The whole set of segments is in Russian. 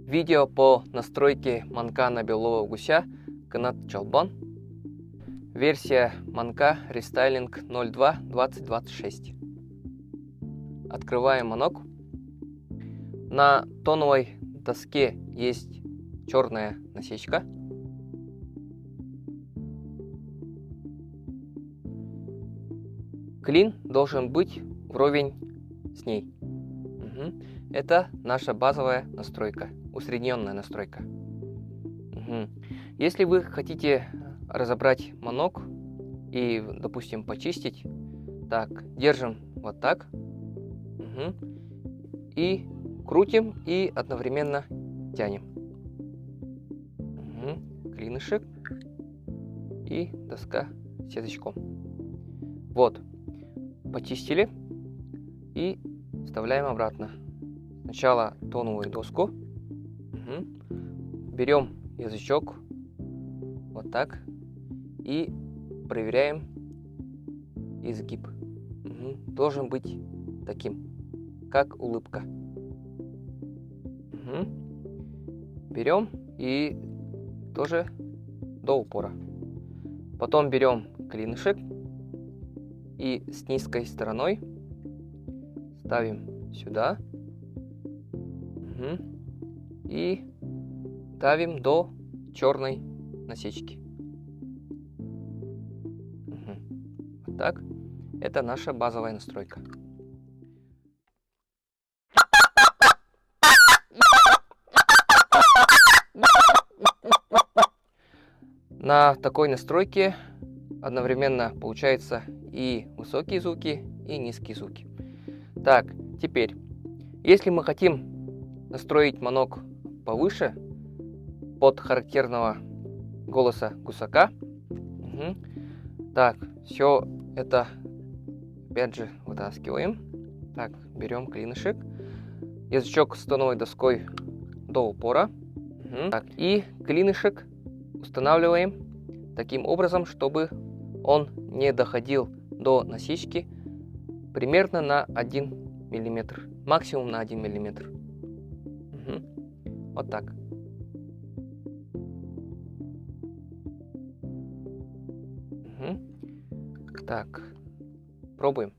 Видео по настройке манка на белого гуся Канат Чалбон. Версия манка Рестайлинг 02-2026. Открываем манок. На тоновой доске есть черная насечка. Клин должен быть вровень с ней. Это наша базовая настройка, усредненная настройка. Если вы хотите разобрать манок и, допустим, почистить, так, держим вот так. И крутим и одновременно тянем. Клинышек и доска с язычком. Вот, почистили и вставляем обратно. Сначала тоновую доску. Берем язычок вот так и проверяем изгиб. Должен быть таким, как улыбка. Берем и тоже до упора. Потом берем клинышек и с низкой стороной ставим сюда и давим до черной насечки. Вот так. Это наша базовая настройка. На такой настройке одновременно получается и высокие звуки, и низкие звуки. Так, теперь, если мы хотим настроить манок повыше, под характерного голоса гусака, так, все это опять же вытаскиваем. Так, берем клинышек, язычок с тоновой доской до упора. Так, и клинышек устанавливаем таким образом, чтобы он не доходил до насечки примерно на 1 мм, максимум на 1 мм. Вот так. Так, пробуем.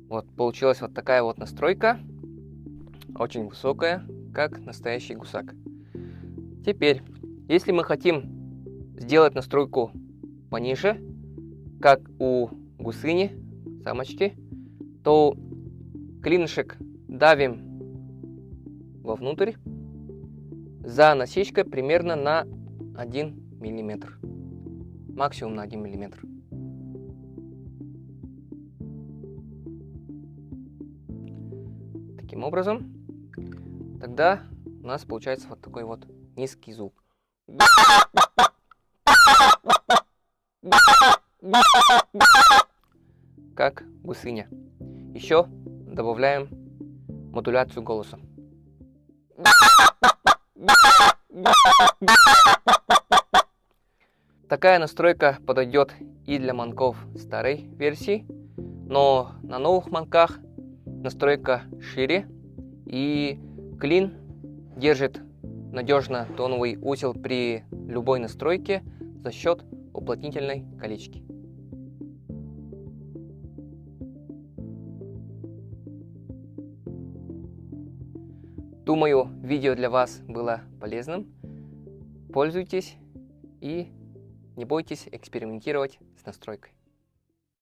Вот, получилась вот такая вот настройка. Очень высокая, как настоящий гусак. Теперь, если мы хотим сделать настройку пониже, как у гусыни, самочки, то клинышек давим вовнутрь за насечкой примерно на 1 мм. Максимум на 1 мм. Таким образом, тогда у нас получается вот такой вот низкий звук. Как гусыня. Еще добавляем модуляцию голоса. Такая настройка подойдет и для манков старой версии, но на новых манках настройка шире и клин держит надежно тоновый узел при любой настройке за счет уплотнительной колечки. Думаю, видео для вас было полезным. Пользуйтесь и не бойтесь экспериментировать с настройкой.